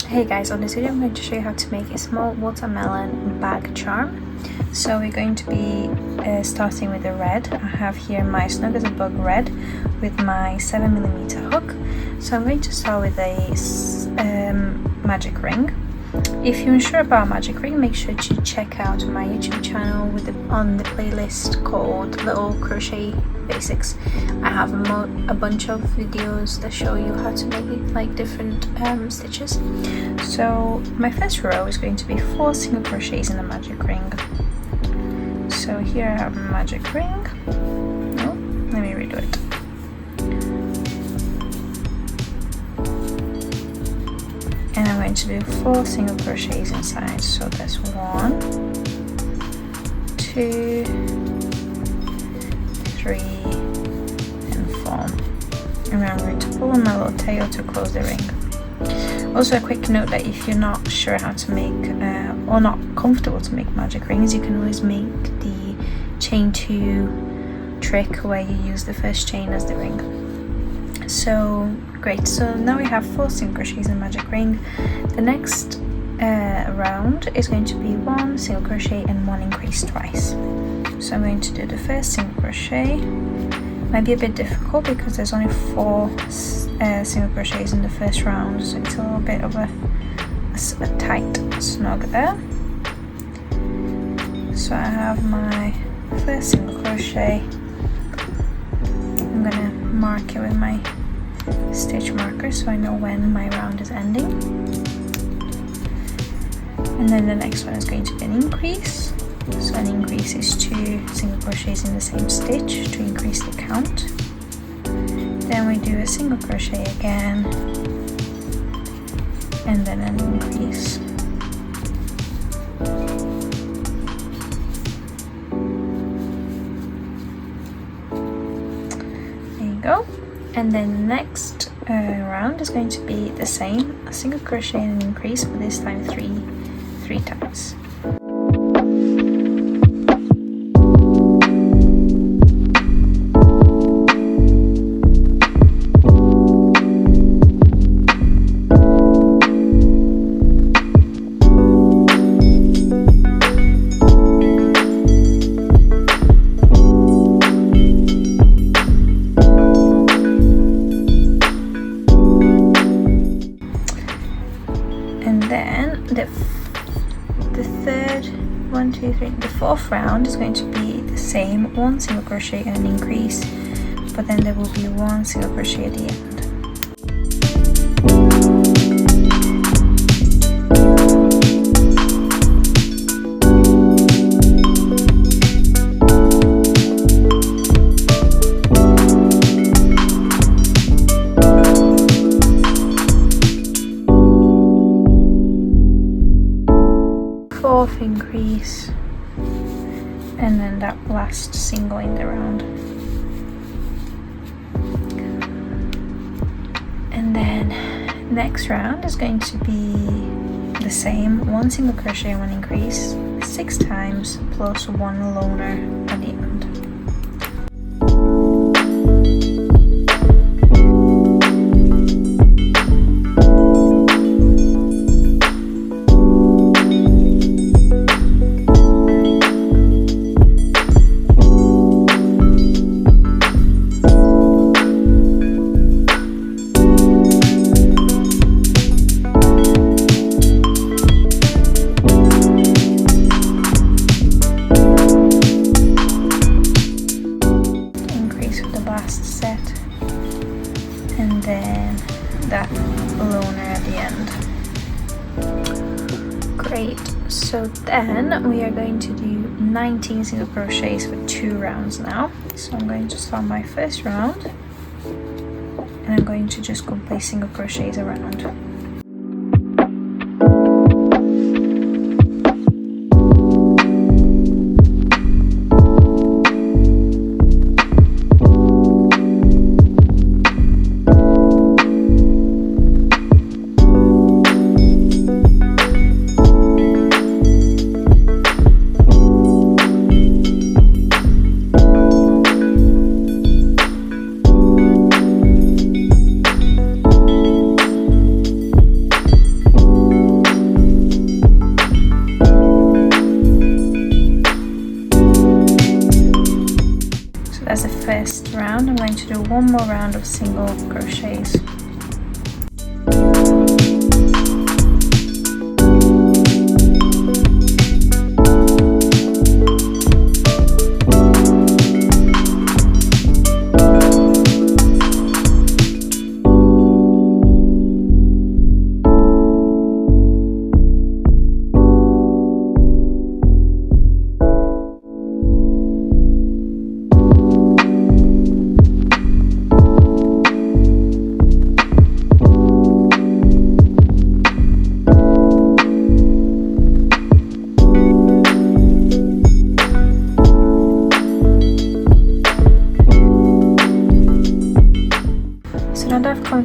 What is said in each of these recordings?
Hey guys, on this video I'm going to show you how to make a small watermelon bag charm. So we're going to be starting with the red. I have here my Snug as a Bug red with my 7mm hook. So I'm going to start with a magic ring. If you're unsure about magic ring, make sure to check out my YouTube channel on the playlist called Little Crochet Basics. I have a bunch of videos that show you how to make like different stitches. So my first row is going to be 4 single crochets in a magic ring. So here I have a magic ring. Oh, let me redo it. And I'm going to do 4 single crochets inside. So that's 1, 2, 3, and 4. And I'm going to pull on my little tail to close the ring. Also a quick note that if you're not sure how to make or not comfortable to make magic rings, you can always make the chain 2 trick where you use the first chain as the ring. So great, so now we have 4 single crochets in the magic ring. The next round is going to be 1 single crochet and 1 increase twice. So I'm going to do the first single crochet. Might be a bit difficult because there's only 4 single crochets in the first round, so it's a little bit of a tight snug there. So I have my first single crochet. I'm gonna mark it with my stitch marker so I know when my round is ending. And then the next one is going to be an increase. So an increase is 2 single crochets in the same stitch to increase the count. Then we do a single crochet again, and then an increase. There you go. And then the next round is going to be the same, a single crochet and an increase, but this time three times. The fourth round is going to be the same, 1 single crochet and an increase, but then there will be 1 single crochet at the end. Fourth increase, and then that last single in the round. And then next round is going to be the same, 1 single crochet and 1 increase 6 times plus 1 loner at the end. And then that loner at the end. Great, so then we are going to do 19 single crochets for 2 rounds now. So I'm going to start my first round, and I'm going to just go place single crochets around. one more round of single crochets.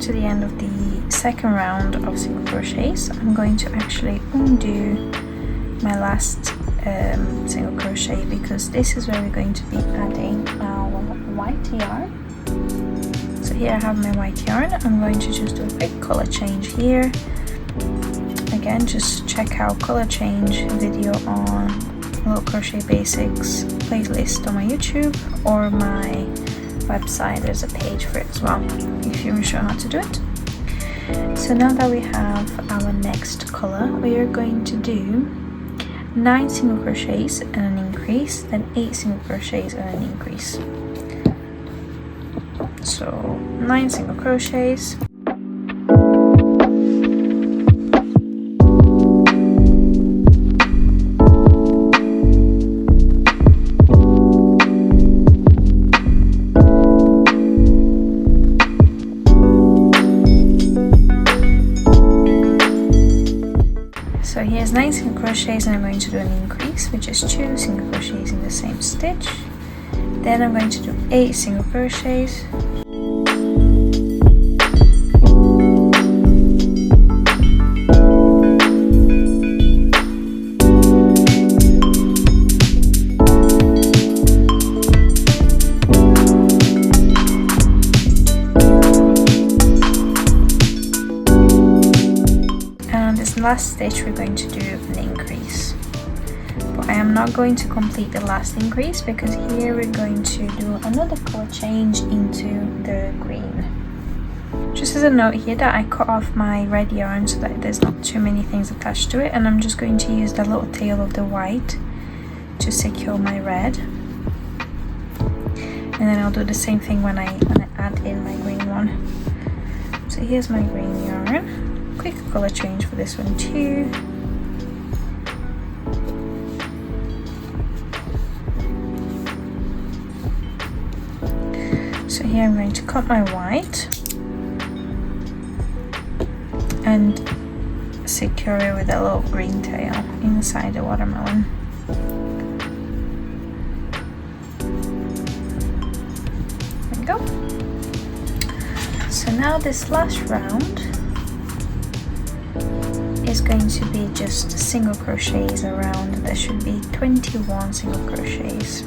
To the end of the second round of single crochets, I'm going to actually undo my last single crochet, because this is where we're going to be adding our white yarn. So here I have my white yarn. I'm going to just do a quick color change here. Again, just check out color change video on Little Crochet Basics playlist on my YouTube or my website. There's a page for it as well if you're unsure how to do it. So now that we have our next color, we are going to do 9 single crochets and an increase, then 8 single crochets and an increase. So 9 single crochets, so here's 9 single crochets, and I'm going to do an increase, which is 2 single crochets in the same stitch. Then I'm going to do 8 single crochets, last stitch we're going to do an increase, but I am not going to complete the last increase because here we're going to do another color change into the green. Just as a note here that I cut off my red yarn so that there's not too many things attached to it, and I'm just going to use the little tail of the white to secure my red, and then I'll do the same thing when I add in my green one. So here's my green yarn. Quick color change for this one too. So here I'm going to cut my white and secure it with a little green tail inside the watermelon. There we go. So now this last round is going to be just single crochets around. There should be 21 single crochets.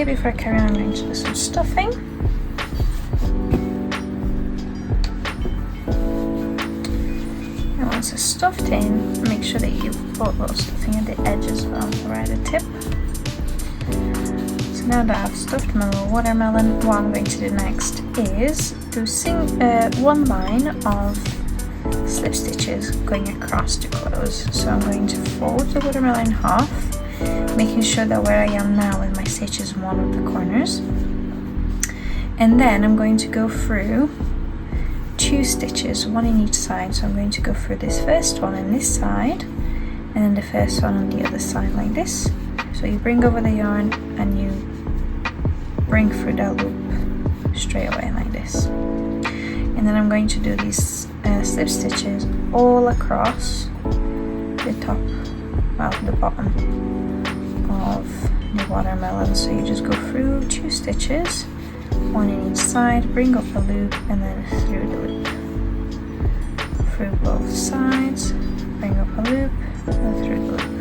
Before I carry on, I'm going to do some stuffing. And once it's stuffed in, make sure that you put a little stuffing at the edge as well, right at the tip. So now that I've stuffed my little watermelon, what I'm going to do next is do one line of slip stitches going across to close. So I'm going to fold the watermelon in half, making sure that where I am now with my stitch is one of the corners, and then I'm going to go through 2 stitches, one in each side. So I'm going to go through this first one on this side and then the first one on the other side like this. So you bring over the yarn and you bring through that loop straight away like this. And then I'm going to do these slip stitches all across the top, well, the bottom of the watermelon. So you just go through 2 stitches, 1 in each side, bring up a loop, and then through the loop. Through both sides, bring up a loop, and through the loop.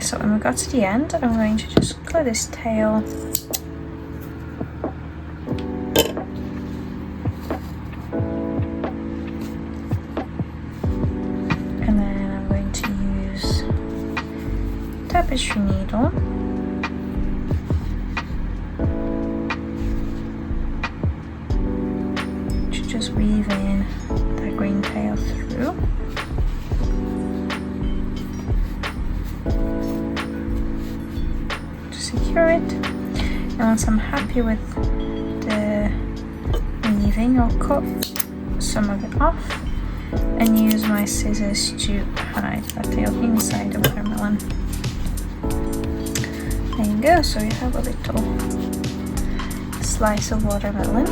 So when we got to the end, I'm going to just cut this tail and then I'm going to use tapestry needle to just weave in that green tail through. Secure it, and once I'm happy with the weaving, I'll cut some of it off and use my scissors to hide that tail inside the watermelon. There you go, so you have a little slice of watermelon.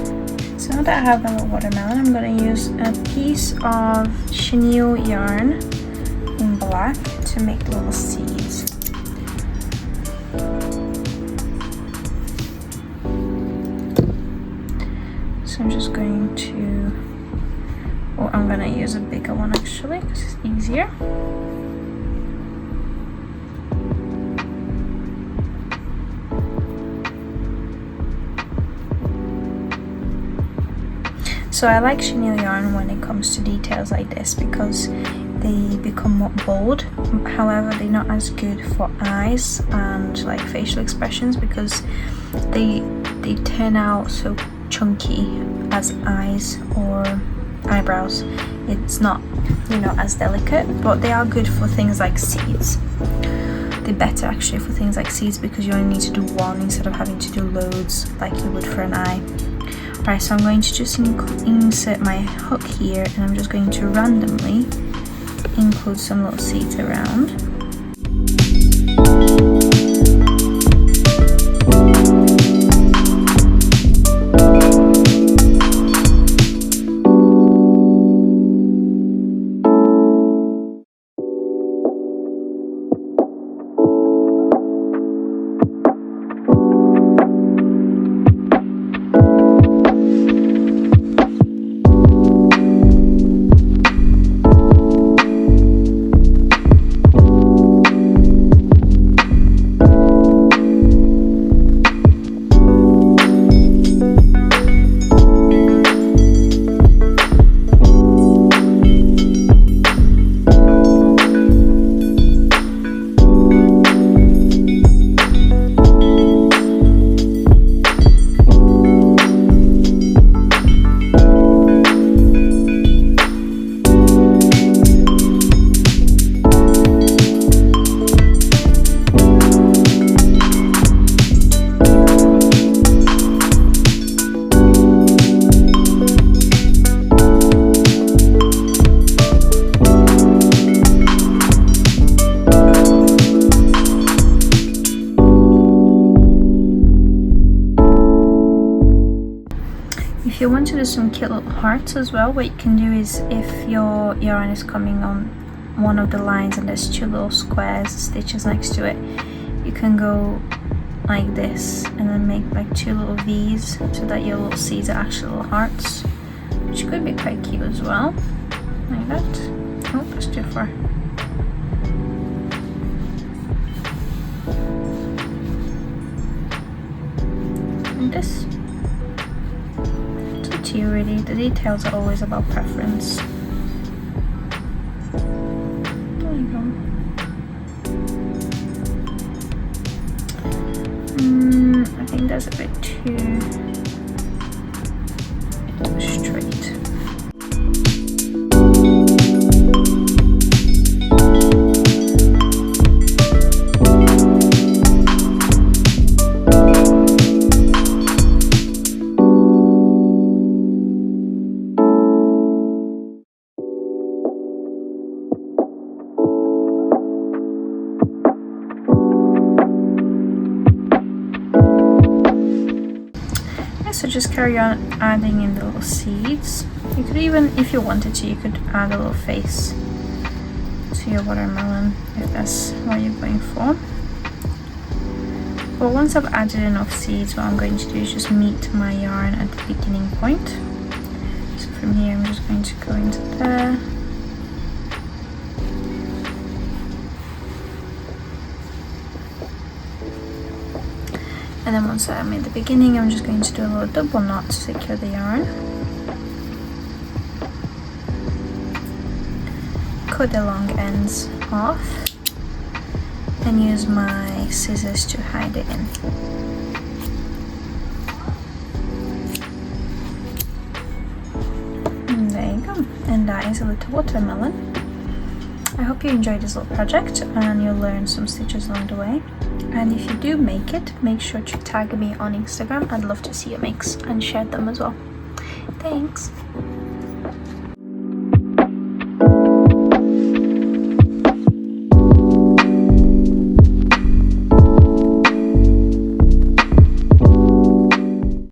So now that I have a little watermelon, I'm going to use a piece of chenille yarn in black to make little seeds. So I'm just going to, well, I'm going to use a bigger one actually because it's easier. So I like chenille yarn when it comes to details like this because they become more bold. However, they're not as good for eyes and like facial expressions because they turn out so chunky as eyes or eyebrows. It's not, you know, as delicate, but they are good for things like seeds. They're better actually for things like seeds because you only need to do one instead of having to do loads like you would for an eye. Alright, so I'm going to just insert my hook here and I'm just going to randomly include some little seeds around. If you want to do some cute little hearts as well, what you can do is if your yarn is coming on one of the lines and there's 2 little squares, stitches next to it, you can go like this and then make like 2 little V's so that your little seeds are actually little hearts, which could be quite cute as well, like that. Oh, that's too far. Like this. It's up to you really, the details are always about preference. There you go. I think that's a bit too straight. So just carry on adding in the little seeds. You could even, if you wanted to, you could add a little face to your watermelon if that's what you're going for. But once I've added enough seeds, what I'm going to do is just meet my yarn at the beginning point. So from here I'm just going to go into there. And then once I'm at the beginning, I'm just going to do a little double knot to secure the yarn. Cut the long ends off and use my scissors to hide it in. And there you go. And that is a little watermelon. I hope you enjoyed this little project and you'll learn some stitches along the way. And if you do make it, make sure to tag me on Instagram. I'd love to see your makes and share them as well. Thanks!